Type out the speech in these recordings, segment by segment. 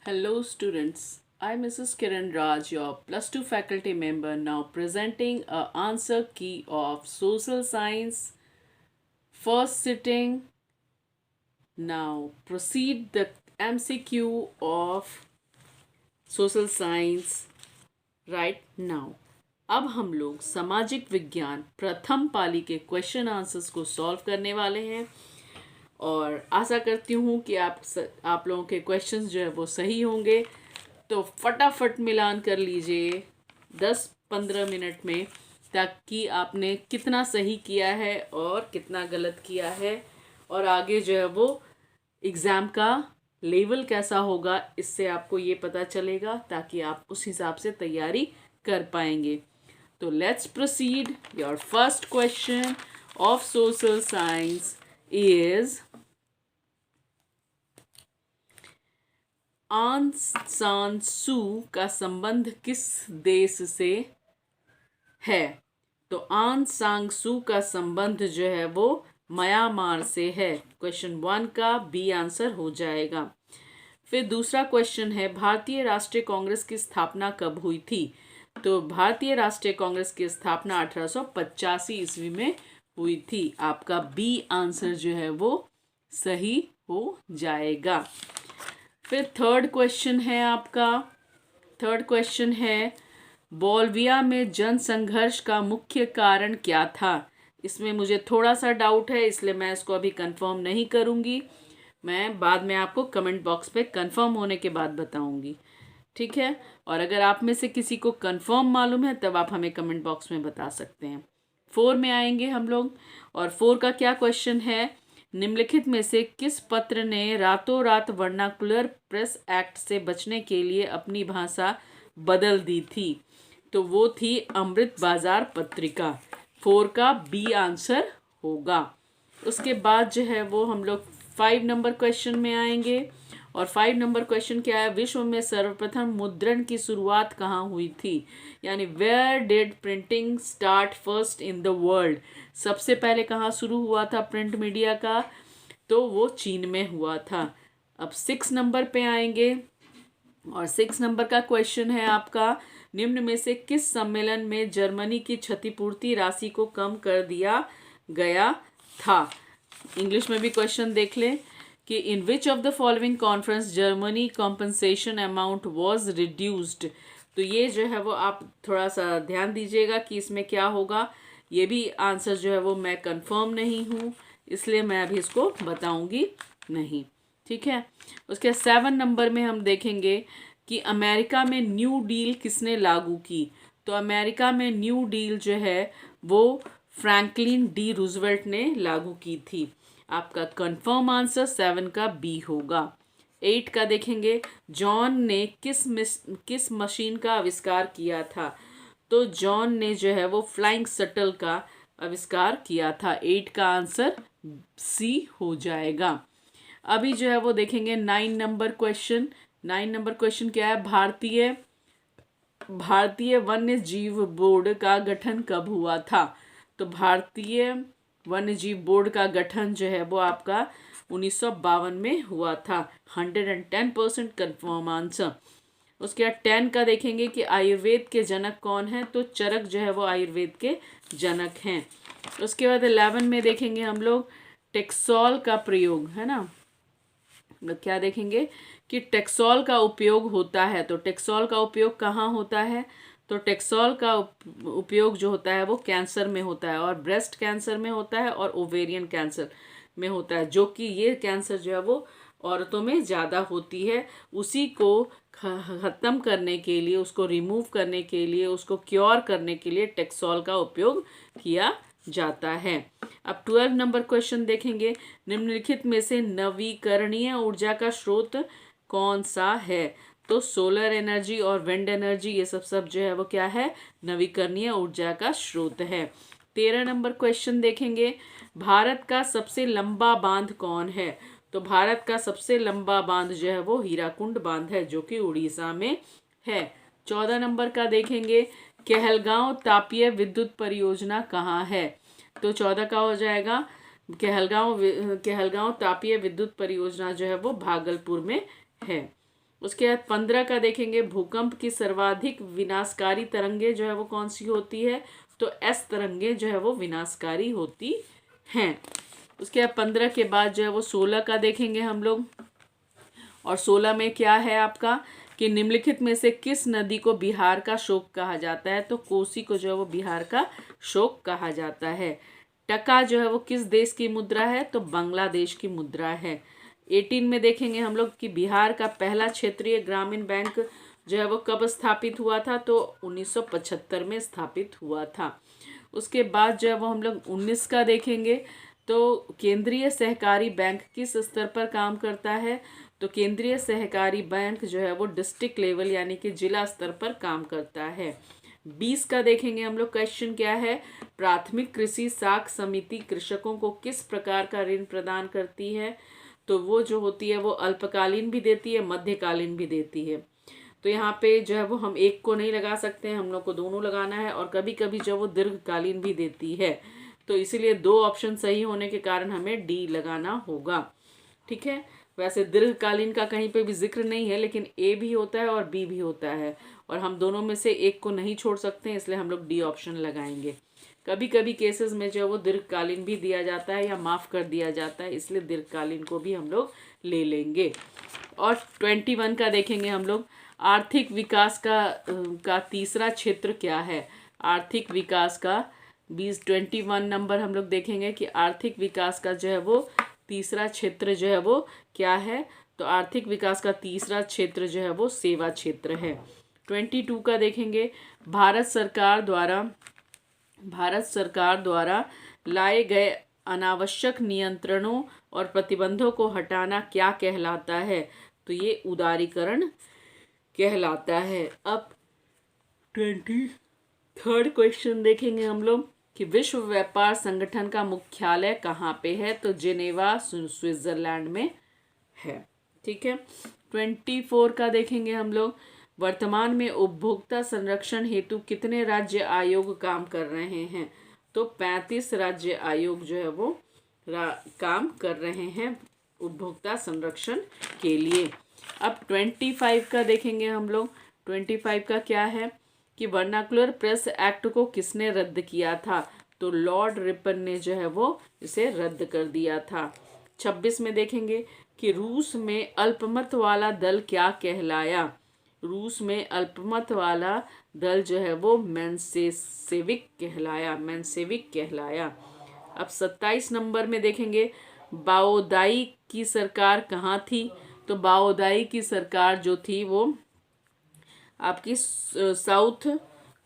Hello students, I Mrs. Kiran Raj, your plus 2 faculty member, now presenting a answer key of social science first sitting. Now proceed the MCQ of social science right now. अब हम लोग सामाजिक विज्ञान प्रथम पाली के question answers को solve करने वाले हैं और आशा करती हूँ कि आप लोगों के क्वेश्चंस जो है वो सही होंगे। तो फटाफट मिलान कर लीजिए 10-15 मिनट में, ताकि आपने कितना सही किया है और कितना गलत किया है और आगे जो है वो एग्ज़ाम का लेवल कैसा होगा इससे आपको ये पता चलेगा, ताकि आप उस हिसाब से तैयारी कर पाएंगे। तो let's proceed. Your first question of social science is आंग सान सू का संबंध किस देश से है? तो आंग सान सू का संबंध जो है वो म्यांमार से है। क्वेश्चन 1 का बी आंसर हो जाएगा। फिर दूसरा क्वेश्चन है, भारतीय राष्ट्रीय कांग्रेस की स्थापना कब हुई थी? तो भारतीय राष्ट्रीय कांग्रेस की स्थापना 1885 ईस्वी में हुई थी। आपका बी आंसर जो है वो सही हो जाएगा। फिर थर्ड क्वेश्चन है आपका, थर्ड क्वेश्चन है, बोल्विया में जन संघर्ष का मुख्य कारण क्या था? इसमें मुझे थोड़ा सा डाउट है, इसलिए मैं इसको अभी कंफर्म नहीं करूँगी। मैं बाद में आपको कमेंट बॉक्स पे कंफर्म होने के बाद बताऊंगी, ठीक है? और अगर आप में से किसी को कंफर्म मालूम है तब आप हमें कमेंट बॉक्स में बता सकते हैं। 4 में आएंगे हम लोग, और 4 का क्या क्वेश्चन है, निम्नलिखित में से किस पत्र ने रातों रात वर्नाकुलर प्रेस एक्ट से बचने के लिए अपनी भाषा बदल दी थी? तो वो थी अमृत बाजार पत्रिका। 4 का बी आंसर होगा। उसके बाद जो है वो हम लोग 5 नंबर क्वेश्चन में आएंगे, और 5 नंबर क्वेश्चन क्या है, विश्व में सर्वप्रथम मुद्रण की शुरुआत कहाँ हुई थी? यानी where did printing start first in the world? सबसे पहले कहाँ शुरू हुआ था प्रिंट मीडिया का? तो वो चीन में हुआ था। अब 6 नंबर पे आएंगे, और 6 नंबर का क्वेश्चन है आपका, निम्न में से किस सम्मेलन में जर्मनी की क्षतिपूर्ति राशि को कम कर दिया गया था? इंग्लिश में भी क्वेश्चन देख लें कि in which of the following conference Germany compensation amount was reduced? तो ये जो है वो आप थोड़ा सा ध्यान दीजिएगा कि इसमें क्या होगा। ये भी आंसर जो है वो मैं कंफर्म नहीं हूँ, इसलिए मैं अभी इसको बताऊंगी नहीं, ठीक है? उसके 7 नंबर में हम देखेंगे कि अमेरिका में न्यू डील किसने लागू की? तो अमेरिका में न्यू डील जो है वो फ्रैंकलिन डी रूजवेल्ट ने लागू की थी। आपका कंफर्म आंसर 7 का बी होगा। 8 का देखेंगे, जॉन ने किस मशीन का आविष्कार किया था? तो जॉन ने जो है वो फ्लाइंग शटल का आविष्कार किया था। 8 का आंसर सी हो जाएगा। अभी जो है वो देखेंगे 9 नंबर क्वेश्चन। 9 नंबर क्वेश्चन क्या है, भारतीय वन्य जीव बोर्ड का गठन कब हुआ था? तो भारतीय वन्य जीव बोर्ड का गठन जो है वो आपका 1952 में हुआ था। 110% कन्फर्म आंसर। उसके बाद 10 का देखेंगे कि आयुर्वेद के जनक कौन है? तो चरक जो है वो आयुर्वेद के जनक हैं। उसके बाद 11 में देखेंगे हम लोग टेक्सोल का प्रयोग, है ना? क्या देखेंगे कि टेक्सोल का उपयोग होता है। तो टेक्सोल का उपयोग कहाँ होता है? तो टेक्सोल का उपयोग जो होता है वो कैंसर में होता है, और ब्रेस्ट कैंसर में होता है और ओवेरियन कैंसर में होता है, जो कि ये कैंसर जो है वो औरतों में ज़्यादा होती है। उसी को ख़त्म करने के लिए, उसको रिमूव करने के लिए, उसको क्योर करने के लिए टेक्सोल का उपयोग किया जाता है। अब 12 नंबर क्वेश्चन देखेंगे, निम्नलिखित में से नवीकरणीय ऊर्जा का स्रोत कौन सा है? तो सोलर एनर्जी और विंड एनर्जी, ये सब जो है वो क्या है, नवीकरणीय ऊर्जा का स्रोत है। 13 नंबर क्वेश्चन देखेंगे, भारत का सबसे लंबा बांध कौन है? तो भारत का सबसे लंबा बांध जो है वो हीराकुंड बांध है, जो कि उड़ीसा में है। 14 नंबर का देखेंगे, कहलगांव तापीय विद्युत परियोजना कहाँ है? तो 14 का हो जाएगा, कहलगांव तापीय विद्युत परियोजना जो है वो भागलपुर में है। उसके बाद 15 का देखेंगे, भूकंप की सर्वाधिक विनाशकारी तरंगे जो है वो कौन सी होती है, तो एस तरंगे जो है वो विनाशकारी होती हैं। उसके बाद 15 के बाद जो है वो 16 का देखेंगे हम लोग, और 16 में क्या है आपका कि निम्नलिखित में से किस नदी को बिहार का शोक कहा जाता है, तो कोसी को जो है वो बिहार का शोक कहा जाता है। टका जो है वो किस देश की मुद्रा है, तो बांग्लादेश की मुद्रा है। 18 में देखेंगे हम लोग कि बिहार का पहला क्षेत्रीय ग्रामीण बैंक जो है वो कब स्थापित हुआ था, तो 1975 में स्थापित हुआ था। उसके बाद जो है वो हम लोग 19 का देखेंगे, तो केंद्रीय सहकारी बैंक किस स्तर पर काम करता है, तो केंद्रीय सहकारी बैंक जो है वो डिस्ट्रिक्ट लेवल यानी कि जिला स्तर पर काम करता है। 20 का देखेंगे हम लोग, क्वेश्चन क्या है, प्राथमिक कृषि साख समिति कृषकों को किस प्रकार का ऋण प्रदान करती है, तो वो जो होती है वो अल्पकालीन भी देती है, मध्यकालीन भी देती है। तो यहाँ पे जो है वो हम एक को नहीं लगा सकते हैं, हम लोग को दोनों लगाना है, और कभी कभी जो वो दीर्घकालीन भी देती है, तो इसीलिए 2 ऑप्शन सही होने के कारण हमें डी लगाना होगा। ठीक है, वैसे दीर्घकालीन का कहीं पे भी जिक्र नहीं है, लेकिन ए भी होता है और बी भी होता है, और हम दोनों में से एक को नहीं छोड़ सकते हैं, इसलिए हम लोग डी ऑप्शन लगाएंगे। कभी कभी केसेस में जो वो दीर्घकालीन भी दिया जाता है या माफ़ कर दिया जाता है, इसलिए दीर्घकालीन को भी हम लोग ले लेंगे। और 21 का देखेंगे हम लोग, आर्थिक विकास का तीसरा क्षेत्र क्या है, आर्थिक विकास का 21 नंबर हम लोग देखेंगे कि आर्थिक विकास का जो है वो तीसरा क्षेत्र जो है वो क्या है, तो आर्थिक विकास का तीसरा क्षेत्र जो है वो सेवा क्षेत्र है। 22 का देखेंगे, भारत सरकार द्वारा लाए गए अनावश्यक नियंत्रणों और प्रतिबंधों को हटाना क्या कहलाता है, तो ये उदारीकरण कहलाता है। अब 23rd क्वेश्चन देखेंगे हम लोग कि विश्व व्यापार संगठन का मुख्यालय कहाँ पे है, तो जेनेवा स्विट्जरलैंड में है। ठीक है, 24 का देखेंगे हम लोग, वर्तमान में उपभोक्ता संरक्षण हेतु कितने राज्य आयोग काम कर रहे हैं, तो 35 राज्य आयोग जो है वो काम कर रहे हैं उपभोक्ता संरक्षण के लिए। अब 25 का देखेंगे हम लोग, 25 का क्या है कि वर्नाकुलर प्रेस एक्ट को किसने रद्द किया था, तो लॉर्ड रिपन ने जो है वो इसे रद्द कर दिया था। 26 में देखेंगे कि रूस में अल्पमत वाला दल क्या कहलाया, रूस में अल्पमत वाला दल जो है वो मेंशेविक कहलाया। अब 27 नंबर में देखेंगे, बाओदाई की सरकार कहाँ थी, तो बाओदाई की सरकार जो थी वो आपकी साउथ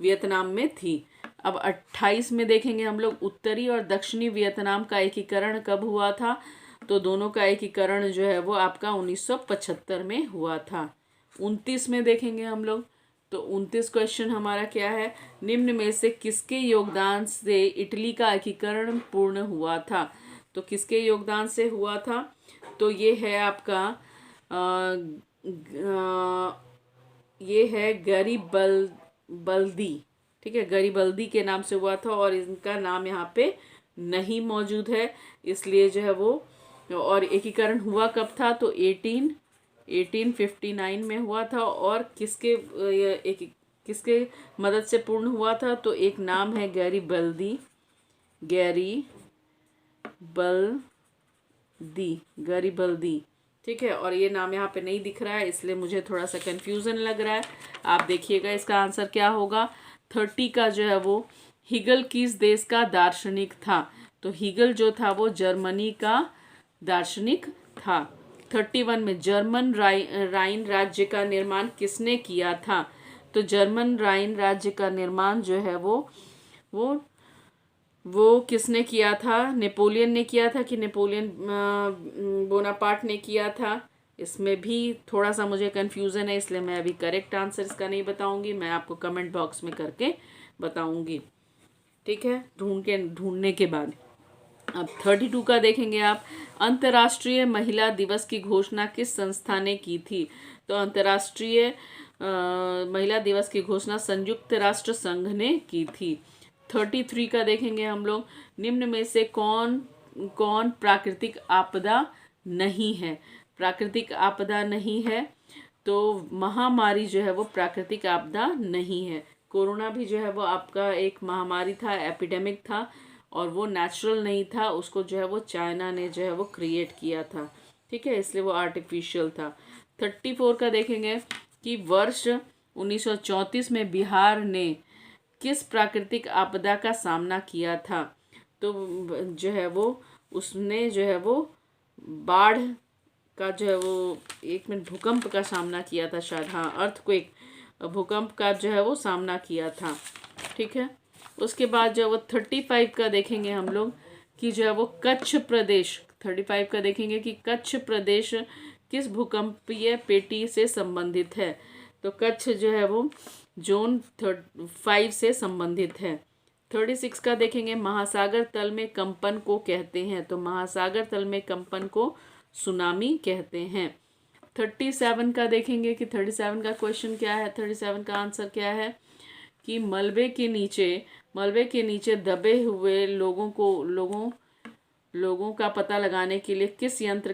वियतनाम में थी। अब 28 में देखेंगे हम लोग, उत्तरी और दक्षिणी वियतनाम का एकीकरण कब हुआ था, तो दोनों का एकीकरण जो है वो आपका 1975 में हुआ था। 29 में देखेंगे हम लोग, तो 29 क्वेश्चन हमारा क्या है, निम्न में से किसके योगदान से इटली का एकीकरण पूर्ण हुआ था, तो किसके योगदान से हुआ था, तो ये है आपका ये है गरीबल्दी। ठीक है, गरीबल्दी के नाम से हुआ था, और इनका नाम यहाँ पे नहीं मौजूद है, इसलिए जो है वो, और एकीकरण हुआ कब था, तो 1859 में हुआ था, और किसके मदद से पूर्ण हुआ था, तो एक नाम है गरीबल्दी। ठीक है, और ये नाम यहाँ पे नहीं दिख रहा है, इसलिए मुझे थोड़ा सा कंफ्यूजन लग रहा है। आप देखिएगा इसका आंसर क्या होगा। 30 का जो है वो, हिगल किस देश का दार्शनिक था, तो हिगल जो था वो जर्मनी का दार्शनिक था। 31 में, जर्मन राइन राज्य का निर्माण किसने किया था, तो जर्मन राइन राज्य का निर्माण जो है वो किसने किया था, नेपोलियन ने किया था कि नेपोलियन बोनापार्ट ने किया था, इसमें भी थोड़ा सा मुझे कन्फ्यूज़न है, इसलिए मैं अभी करेक्ट आंसर इसका नहीं बताऊंगी, मैं आपको कमेंट बॉक्स में करके बताऊंगी। ठीक है, ढूंढने के बाद। अब 32 का देखेंगे आप, अंतर्राष्ट्रीय महिला दिवस की घोषणा किस संस्था ने की थी, तो अंतर्राष्ट्रीय महिला दिवस की घोषणा संयुक्त राष्ट्र संघ ने की थी। 33 का देखेंगे हम लोग, निम्न में से कौन प्राकृतिक आपदा नहीं है, प्राकृतिक आपदा नहीं है, तो महामारी जो है वो प्राकृतिक आपदा नहीं है। कोरोना भी जो है वो आपका एक महामारी था, एपिडेमिक था, और वो नेचुरल नहीं था, उसको जो है वो चाइना ने जो है वो क्रिएट किया था। ठीक है, इसलिए वो आर्टिफिशियल था। 34 का देखेंगे कि वर्ष 1934 में बिहार ने किस प्राकृतिक आपदा का सामना किया था। तो जो है वो उसने जो है वो बाढ़ का जो है वो, एक मिनट, भूकंप का सामना किया था शायद, हाँ, अर्थक्वेक, भूकंप का जो है वो सामना किया था। ठीक है, उसके बाद जो है वो 35 का देखेंगे हम लोग कि जो है वो कच्छ प्रदेश, 35 का देखेंगे कि कच्छ प्रदेश किस भूकंपीय पेटी से संबंधित है। तो कच्छ जो है वो जोन 5 से संबंधित है। 36 का देखेंगे महासागर तल में कंपन को कहते हैं। तो महासागर तल में कंपन को सुनामी कहते हैं। 37 का देखेंगे कि 37 का क्वेश्चन क्या है, 37 का आंसर क्या है कि मलबे के नीचे दबे हुए लोगों का पता लगाने के लिए किस यंत्र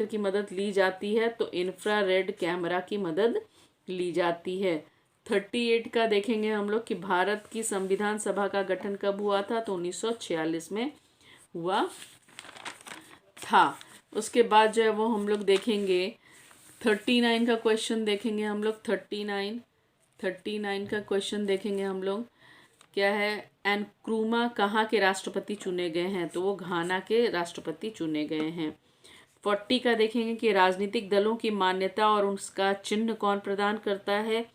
की मदद ली जाती है। तो इंफ्रारेड कैमरा की मदद ली जाती है। 38 का देखेंगे हम लोग कि भारत की संविधान सभा का गठन कब हुआ था। तो 1946 में हुआ था। उसके बाद जो है वो हम लोग देखेंगे 39 का क्वेश्चन देखेंगे हम लोग। 39 का क्वेश्चन देखेंगे हम लोग, क्या है, एनक्रूमा कहाँ के राष्ट्रपति चुने गए हैं। तो वो घाना के राष्ट्रपति चुने गए हैं। 40 का देखेंगे कि राजनीतिक दलों की मान्यता और उसका चिन्ह कौन प्रदान करता है।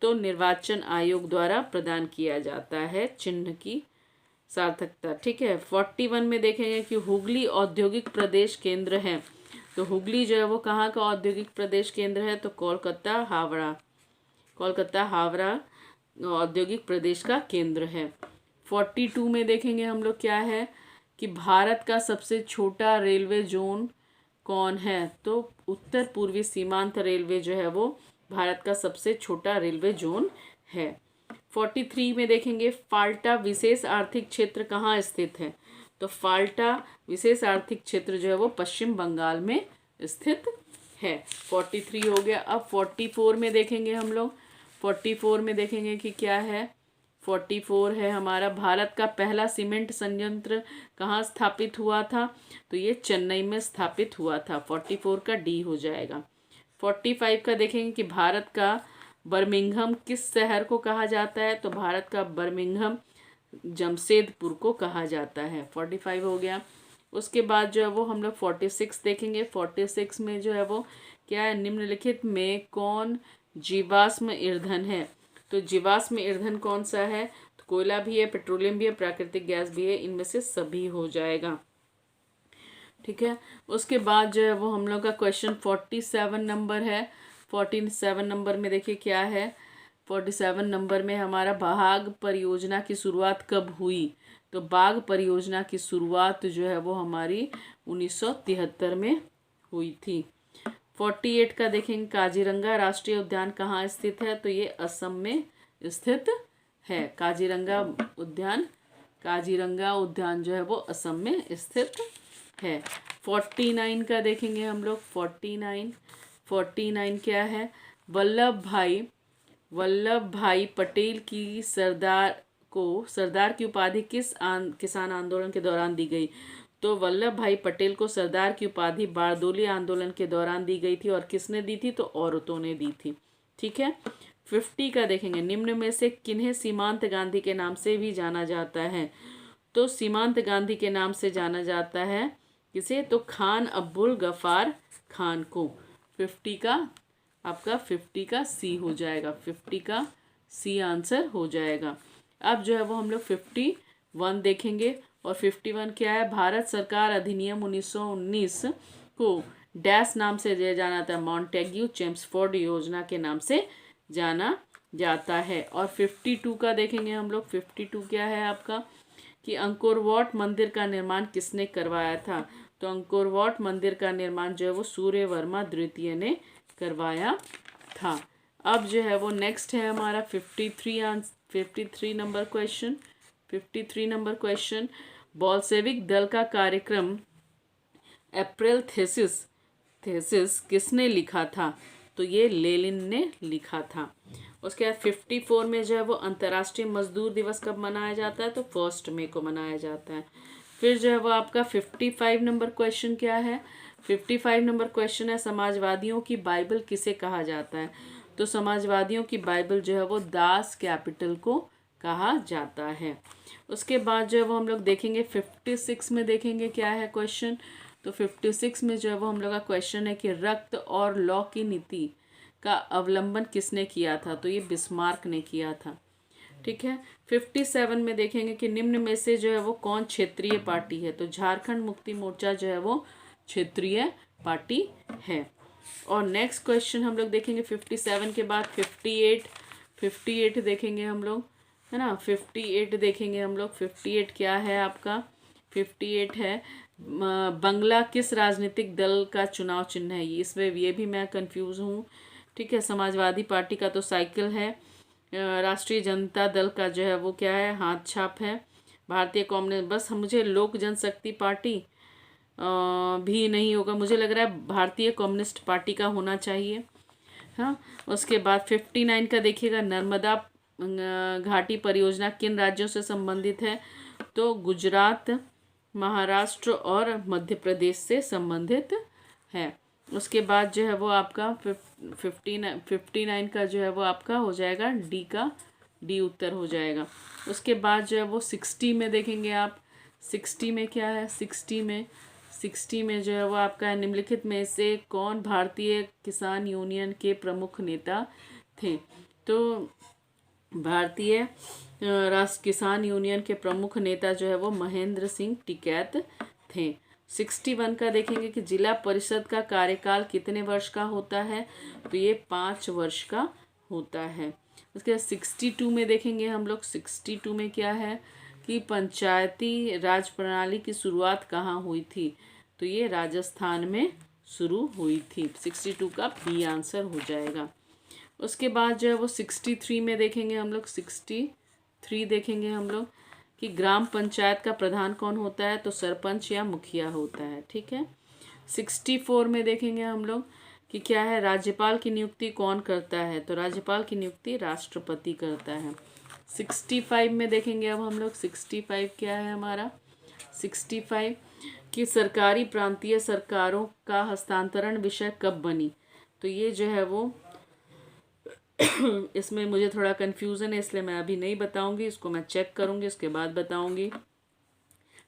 तो निर्वाचन आयोग द्वारा प्रदान किया जाता है चिन्ह की सार्थकता। ठीक है, 41 में देखेंगे कि हुगली औद्योगिक प्रदेश केंद्र है। तो हुगली जो है वो कहाँ का औद्योगिक प्रदेश केंद्र है। तो कोलकाता हावड़ा औद्योगिक प्रदेश का केंद्र है। 42 में देखेंगे हम लोग क्या है कि भारत का सबसे छोटा रेलवे जोन कौन है। तो उत्तर पूर्वी सीमांत रेलवे जो है वो भारत का सबसे छोटा रेलवे जोन है। 43 में देखेंगे फाल्टा विशेष आर्थिक क्षेत्र कहाँ स्थित है। तो फाल्टा विशेष आर्थिक क्षेत्र जो है वो पश्चिम बंगाल में स्थित है। 43 हो गया। अब 44 में देखेंगे हम लोग। 44 में देखेंगे कि क्या है। 44 है हमारा, भारत का पहला सीमेंट संयंत्र कहाँ स्थापित हुआ था। तो ये चेन्नई में स्थापित हुआ था। 44 का डी हो जाएगा। 45 का देखेंगे कि भारत का बर्मिंघम किस शहर को कहा जाता है। तो भारत का बर्मिंघम जमशेदपुर को कहा जाता है। 45 हो गया। उसके बाद जो है वो हम लोग 46 देखेंगे। 46 में जो है वो क्या है, निम्नलिखित में कौन जीवाश्म ईंधन है। तो जीवाश्म ईंधन कौन सा है। तो कोयला भी है, पेट्रोलियम भी है, प्राकृतिक गैस भी है, इनमें से सभी हो जाएगा। ठीक है, उसके बाद जो है वो हम लोग का क्वेश्चन 47 नंबर है। 47 नंबर में देखिए क्या है। 47 नंबर में हमारा बाघ परियोजना की शुरुआत कब हुई। तो बाघ परियोजना की शुरुआत जो है वो हमारी 1973 में हुई थी। 48 का देखेंगे काजीरंगा राष्ट्रीय उद्यान कहाँ स्थित है। तो ये असम में स्थित है। काजीरंगा उद्यान जो है वो असम में स्थित है। 49 का देखेंगे हम लोग। 49 क्या है, वल्लभ भाई पटेल की सरदार की उपाधि किसान आंदोलन के दौरान दी गई। तो वल्लभ भाई पटेल को सरदार की उपाधि बारदोली आंदोलन के दौरान दी गई थी। और किसने दी थी। तो औरतों ने दी थी। ठीक है, 50 का देखेंगे, निम्न में से किन्हें सीमांत गांधी के नाम से भी जाना जाता है। तो सीमांत गांधी के नाम से जाना जाता है किसे। तो खान अब्दुल गफ्फार खान को। 50 का सी हो जाएगा। 50 का सी आंसर हो जाएगा। अब जो है वो हम लोग 51 देखेंगे। और 51 क्या है, भारत सरकार अधिनियम 1919 को डैश नाम से जाना जाता है। मॉन्टेग्यू चेम्सफोर्ड योजना के नाम से जाना जाता है। और 52 का देखेंगे हम लोग। 52 क्या है आपका कि अंकोरवाट मंदिर का निर्माण किसने करवाया था। तो अंकोरवाट मंदिर का निर्माण जो है वो सूर्यवर्मा द्वितीय ने करवाया था। अब जो है वो नेक्स्ट है हमारा 53 number question. 53 number question, Bolshevik दल का कार्यक्रम अप्रैल थीसिस थीसिस किसने लिखा था? तो ये लेनिन ने लिखा था। उसके बाद 54 में जो है वो अंतर्राष्ट्रीय मजदूर दिवस कब मनाया जाता है? तो 1 मई को मनाया जाता है। फिर जो है वो आपका 55 नंबर क्वेश्चन क्या है? 55 नंबर क्वेश्चन है समाजवादियों की बाइबल किसे कहा जाता है? तो समाजवादियों की बाइबल जो है वो दास कैपिटल को कहा जाता है। उसके बाद जो है वो हम लोग देखेंगे 56 में, देखेंगे क्या है क्वेश्चन। तो 56 में जो है वो हम लोग का क्वेश्चन है कि रक्त और लौ की नीति का अवलंबन किसने किया था? तो ये बिस्मार्क ने किया था। ठीक है। 57 में देखेंगे कि निम्न में से जो है वो कौन क्षेत्रीय पार्टी है? तो झारखंड मुक्ति मोर्चा जो है वो क्षेत्रीय पार्टी है। और नेक्स्ट क्वेश्चन हम लोग देखेंगे 57 के बाद 58 देखेंगे हम लोग, है ना। 58 देखेंगे हम लोग। 58 क्या है आपका? 58 है बंगला किस राजनीतिक दल का चुनाव चिन्ह है? इसमें ये भी मैं कंफ्यूज हूँ। ठीक है। समाजवादी पार्टी का तो साइकिल है। राष्ट्रीय जनता दल का जो है वो क्या है? हाथ छाप है। भारतीय कम्युनिस्ट, बस मुझे लोक जनशक्ति पार्टी भी नहीं होगा, मुझे लग रहा है भारतीय कम्युनिस्ट पार्टी का होना चाहिए। हाँ। उसके बाद 59 का देखिएगा, नर्मदा घाटी परियोजना किन राज्यों से संबंधित है? तो गुजरात, महाराष्ट्र और मध्य प्रदेश से संबंधित है। उसके बाद जो है वो आपका 59 का जो है वो आपका हो जाएगा डी का, डी उत्तर हो जाएगा। उसके बाद जो है वो 60 में देखेंगे आप। 60 में क्या है? 60 में जो है वो आपका निम्नलिखित में से कौन भारतीय किसान यूनियन के प्रमुख नेता थे? तो भारतीय राष्ट्र किसान यूनियन के प्रमुख नेता जो है वो महेंद्र सिंह टिकैत थे। 61 का देखेंगे कि जिला परिषद का कार्यकाल कितने वर्ष का होता है? तो ये 5 वर्ष का होता है। उसके बाद 62 में देखेंगे हम लोग। 62 में क्या है कि पंचायती राज प्रणाली की शुरुआत कहाँ हुई थी? तो ये राजस्थान में शुरू हुई थी। 62 का बी आंसर हो जाएगा। उसके बाद जो है वो 63 में देखेंगे हम लोग। 63 देखेंगे हम लोग कि ग्राम पंचायत का प्रधान कौन होता है? तो सरपंच या मुखिया होता है। ठीक है। 64 में देखेंगे हम लोग कि क्या है, राज्यपाल की नियुक्ति कौन करता है? तो राज्यपाल की नियुक्ति राष्ट्रपति करता है। 65 में देखेंगे अब हम लोग। 65 क्या है हमारा? 65 कि सरकारी प्रांतीय सरकारों का हस्तांतरण विषय कब बनी? तो ये जो है वो इसमें मुझे थोड़ा कन्फ्यूज़न है, इसलिए मैं अभी नहीं बताऊंगी, इसको मैं चेक करूंगी उसके बाद बताऊंगी।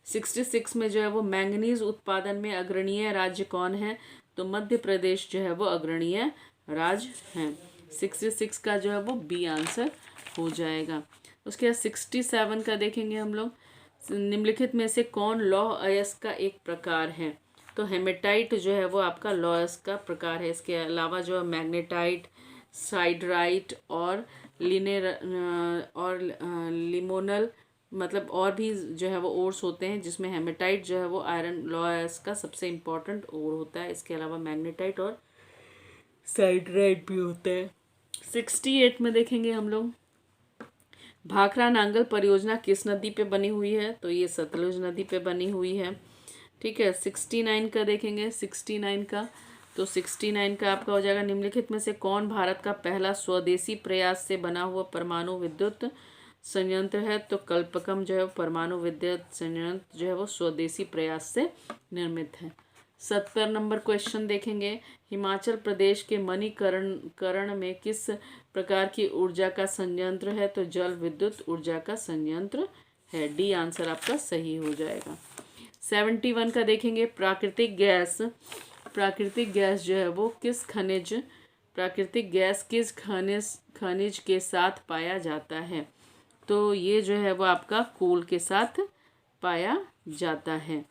66 में जो है वो मैंगनीज उत्पादन में अग्रणीय राज्य कौन है? तो मध्य प्रदेश जो है वो अग्रणीय राज्य है। 66 का जो है वो बी आंसर हो जाएगा। उसके बाद 67 का देखेंगे हम लोग। निम्नलिखित में से कौन लौह अयस्क का एक प्रकार है? तो हेमेटाइट जो है वो आपका लौह अयस्क का प्रकार है। इसके अलावा जो है मैग्नेटाइट, साइडराइट और लिमोनल, मतलब और भी जो है वो ओर्स होते हैं, जिसमें हेमेटाइट जो है वो आयरन लौह अयस्क का सबसे इम्पोर्टेंट ओर होता है। इसके अलावा मैग्नेटाइट और साइडराइट भी होता है। 68 में देखेंगे हम लोग, भाखड़ा नांगल परियोजना किस नदी पे बनी हुई है? तो ये सतलुज नदी पे बनी हुई है। ठीक है। 69 का देखेंगे। 69 का, तो 69 का आपका हो जाएगा, निम्नलिखित में से कौन भारत का पहला स्वदेशी प्रयास से बना हुआ परमाणु विद्युत संयंत्र है? तो कल्पकम जो है परमाणु विद्युत संयंत्र जो है वो स्वदेशी प्रयास से निर्मित है। 70 नंबर क्वेश्चन देखेंगे, हिमाचल प्रदेश के मणिकर्ण में किस प्रकार की ऊर्जा का संयंत्र है? तो जल विद्युत ऊर्जा का संयंत्र है। डी आंसर आपका सही हो जाएगा। 71 का देखेंगे, प्राकृतिक गैस जो है वो किस खनिज खनिज के साथ पाया जाता है? तो ये जो है वो आपका कोल के साथ पाया जाता है।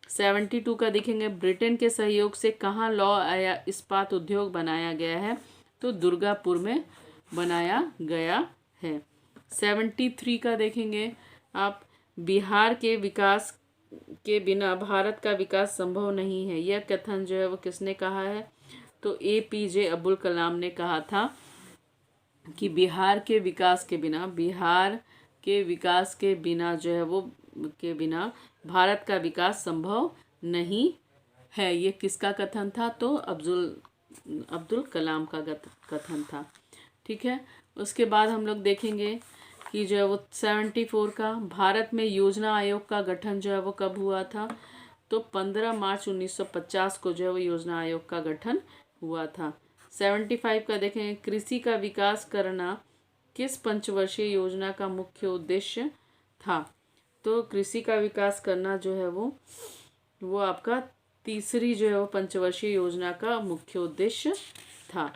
72 का देखेंगे, ब्रिटेन के सहयोग से कहाँ लौह इस्पात उद्योग बनाया गया है? तो दुर्गापुर में बनाया गया है। 73 का देखेंगे आप, बिहार के विकास के बिना भारत का विकास संभव नहीं है, यह कथन जो है वो किसने कहा है? तो APJ अब्दुल कलाम ने कहा था कि बिहार के विकास के बिना जो है वो के बिना भारत का विकास संभव नहीं है, ये किसका कथन था? तो अब्दुल कलाम का कथन था। ठीक है, उसके बाद हम लोग देखेंगे कि जो है वो 74 का भारत में योजना आयोग का गठन जो है वो कब हुआ था? तो 15 मार्च 1950 को जो है वो योजना आयोग का गठन हुआ था। 75 का देखेंगे, कृषि का विकास करना किस पंचवर्षीय योजना का मुख्य उद्देश्य था? तो कृषि का विकास करना जो है वो आपका तीसरी जो है वो पंचवर्षीय योजना का मुख्य उद्देश्य था।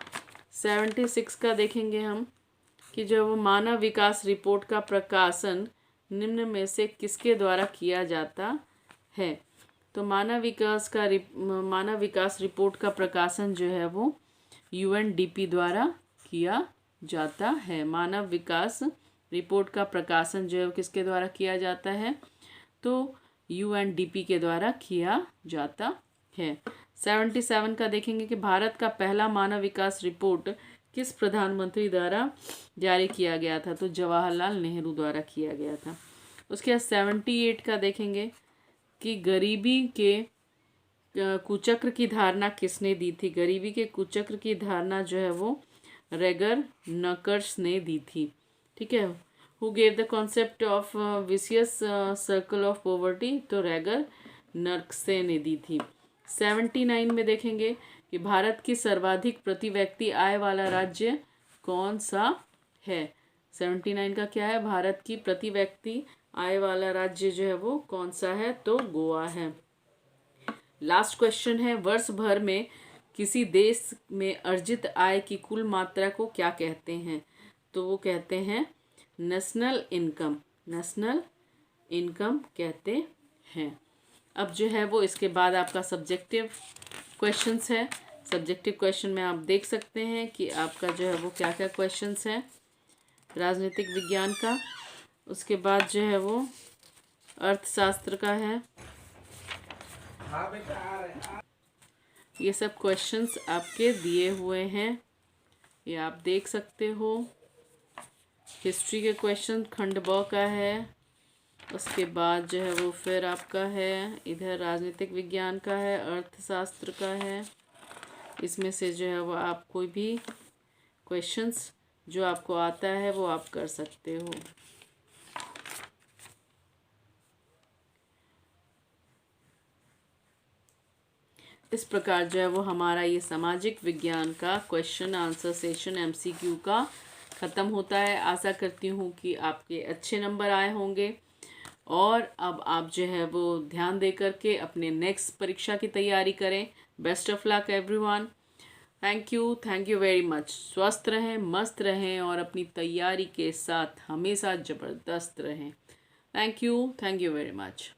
76 का देखेंगे हम कि जो वो मानव विकास रिपोर्ट का प्रकाशन निम्न में से किसके द्वारा किया जाता है? तो मानव विकास रिपोर्ट का प्रकाशन जो है वो यूएनडीपी द्वारा किया जाता है। मानव विकास रिपोर्ट का प्रकाशन जो है किसके द्वारा किया जाता है? तो यूएनडीपी के द्वारा किया जाता है। 77 का देखेंगे कि भारत का पहला मानव विकास रिपोर्ट किस प्रधानमंत्री द्वारा जारी किया गया था? तो जवाहरलाल नेहरू द्वारा किया गया था। उसके बाद 78 का देखेंगे कि गरीबी के कुचक्र की धारणा किसने दी थी? गरीबी के कुचक्र की धारणा जो है वो रेगर नकर्स ने दी थी। ठीक है, who gave the concept of vicious circle of poverty? तो रेगर नर्कसे ने दी थी। 79 में देखेंगे कि भारत की सर्वाधिक प्रति व्यक्ति आय वाला राज्य कौन सा है? 79 का क्या है? भारत की प्रति व्यक्ति आय वाला राज्य जो है वो कौन सा है? तो गोवा है। लास्ट क्वेश्चन है, वर्ष भर में किसी देश में अर्जित आय की कुल मात्रा को क्या कहते हैं? तो वो कहते हैं नेशनल इनकम। नेशनल इनकम कहते हैं। अब जो है वो इसके बाद आपका सब्जेक्टिव क्वेश्चंस है। सब्जेक्टिव क्वेश्चन में आप देख सकते हैं कि आपका जो है वो क्या क्या क्वेश्चंस है राजनीतिक विज्ञान का। उसके बाद जो है वो अर्थशास्त्र का है। ये सब क्वेश्चंस आपके दिए हुए हैं, ये आप देख सकते हो। हिस्ट्री के क्वेश्चन खंड ब का है। उसके बाद जो है वो फिर आपका है इधर राजनीतिक विज्ञान का है, अर्थशास्त्र का है। इसमें से जो है वो आप कोई भी क्वेश्चंस जो आपको आता है वो आप कर सकते हो। इस प्रकार जो है वो हमारा ये सामाजिक विज्ञान का क्वेश्चन आंसर सेशन एमसीक्यू का ख़त्म होता है। आशा करती हूँ कि आपके अच्छे नंबर आए होंगे और अब आप जो है वो ध्यान दे करके अपने नेक्स्ट परीक्षा की तैयारी करें। Best of luck everyone. Thank you very much. स्वस्थ रहें, मस्त रहें और अपनी तैयारी के साथ हमेशा ज़बरदस्त रहें। Thank you very much.